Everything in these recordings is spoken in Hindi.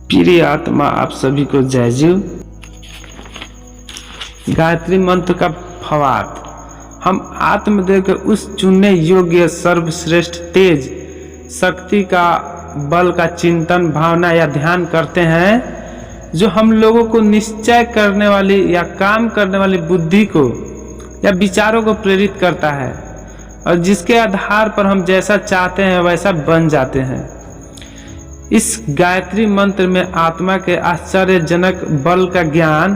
प्रिय आत्मा, आप सभी को जय जीव। गायत्री मंत्र का फवाद। हम आत्मदेव के उस चुनने योग्य सर्वश्रेष्ठ तेज शक्ति का बल का चिंतन, भावना या ध्यान करते हैं जो हम लोगों को निश्चय करने वाली या काम करने वाली बुद्धि को या विचारों को प्रेरित करता है और जिसके आधार पर हम जैसा चाहते हैं वैसा बन जाते हैं। इस गायत्री मंत्र में आत्मा के आश्चर्यजनक बल का ज्ञान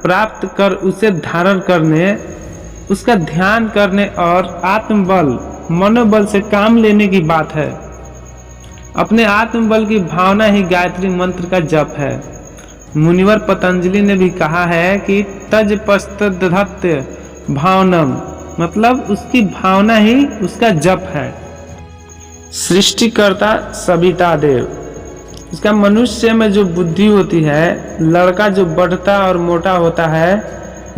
प्राप्त कर उसे धारण करने, उसका ध्यान करने और आत्मबल मनोबल से काम लेने की बात है। अपने आत्मबल की भावना ही गायत्री मंत्र का जप है। मुनिवर पतंजलि ने भी कहा है कि तज पस्तधत्य भावनम, मतलब उसकी भावना ही उसका जप है। सृष्टिकर्ता सविता देव। इसका मनुष्य में जो बुद्धि होती है, लड़का जो बढ़ता और मोटा होता है,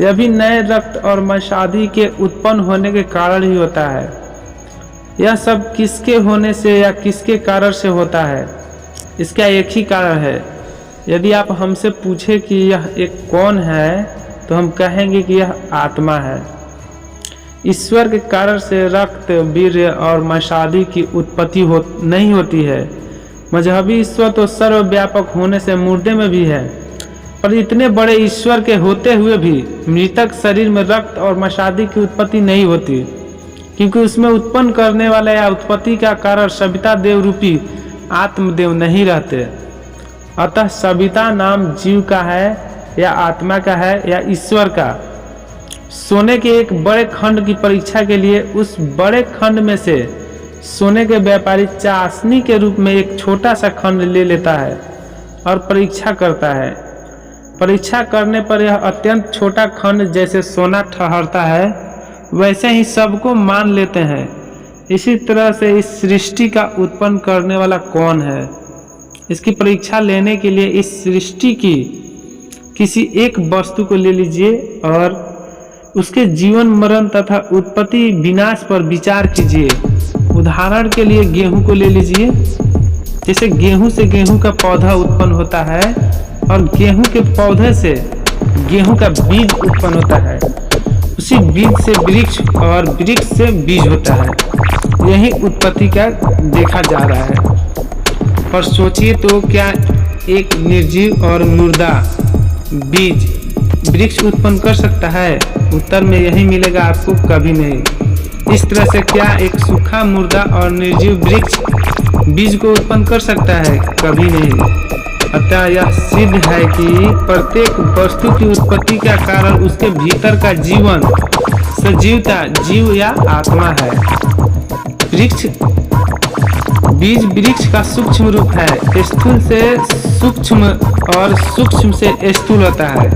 यह भी नए रक्त और मशादी के उत्पन्न होने के कारण ही होता है। यह सब किसके होने से या किसके कारण से होता है? इसका एक ही कारण है। यदि आप हमसे पूछे कि यह एक कौन है, तो हम कहेंगे कि यह आत्मा है। ईश्वर के कारण से रक्त, वीर्य और मशादी की उत्पत्ति नहीं होती है। मजहबी ईश्वर तो सर्वव्यापक होने से मुर्दे में भी है, पर इतने बड़े ईश्वर के होते हुए भी मृतक शरीर में रक्त और मशादी की उत्पत्ति नहीं होती, क्योंकि उसमें उत्पन्न करने वाला या उत्पत्ति का कारण सविता देव रूपी आत्मदेव नहीं रहते। अतः सविता नाम जीव का है या आत्मा का है या ईश्वर का। सोने के एक बड़े खंड की परीक्षा के लिए उस बड़े खंड में से सोने के व्यापारी चाशनी के रूप में एक छोटा सा खंड ले लेता है और परीक्षा करता है। परीक्षा करने पर यह अत्यंत छोटा खंड जैसे सोना ठहरता है, वैसे ही सबको मान लेते हैं। इसी तरह से इस सृष्टि का उत्पन्न करने वाला कौन है, इसकी परीक्षा लेने के लिए इस सृष्टि की किसी एक वस्तु को ले लीजिए और उसके जीवन मरण तथा उत्पत्ति विनाश पर विचार कीजिए। उदाहरण के लिए गेहूं को ले लीजिए। जैसे गेहूं से गेहूं का पौधा उत्पन्न होता है और गेहूं के पौधे से गेहूं का बीज उत्पन्न होता है, उसी बीज से वृक्ष और वृक्ष से बीज होता है। यही उत्पत्ति का देखा जा रहा है। पर सोचिए तो, क्या एक निर्जीव और मुर्दा बीज वृक्ष उत्पन्न कर सकता है? उत्तर में यही मिलेगा आपको, कभी नहीं। इस तरह से क्या एक सूखा मुर्दा और निर्जीव वृक्ष बीज को उत्पन्न कर सकता है? कभी नहीं। अतः यह सिद्ध है कि प्रत्येक वस्तु की उत्पत्ति का कारण उसके भीतर का जीवन, सजीवता, जीव या आत्मा है। वृक्ष बीज वृक्ष का सूक्ष्म रूप है। स्थूल से सूक्ष्म और सूक्ष्म से स्थूल होता है।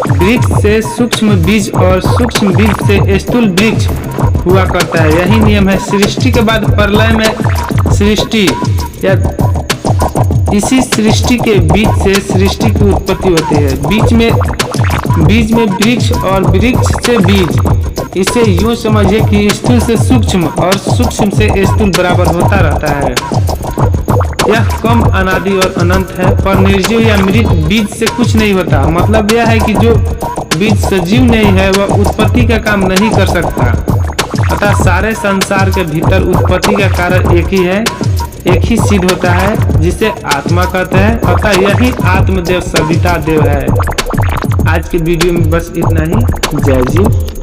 वृक्ष से सूक्ष्म बीज और सूक्ष्म बीज से स्थूल वृक्ष हुआ करता है। यही नियम है। सृष्टि के बाद प्रलय में सृष्टि या इसी सृष्टि के बीच से सृष्टि की उत्पत्ति होती है। बीज में वृक्ष और वृक्ष से बीज। इसे यूं समझिए कि स्थूल से सूक्ष्म और सूक्ष्म से स्थूल बराबर होता रहता है। यह कम, अनादि और अनंत है। पर निर्जीव या मृत बीज से कुछ नहीं होता। मतलब यह है कि जो बीज सजीव नहीं है वह उत्पत्ति का काम नहीं कर सकता। अतः सारे संसार के भीतर उत्पत्ति का कारण एक ही है, एक ही सिद्ध होता है, जिसे आत्मा कहते हैं। अतः यही आत्मदेव सविता देव है। आज के वीडियो में बस इतना ही। जय जी।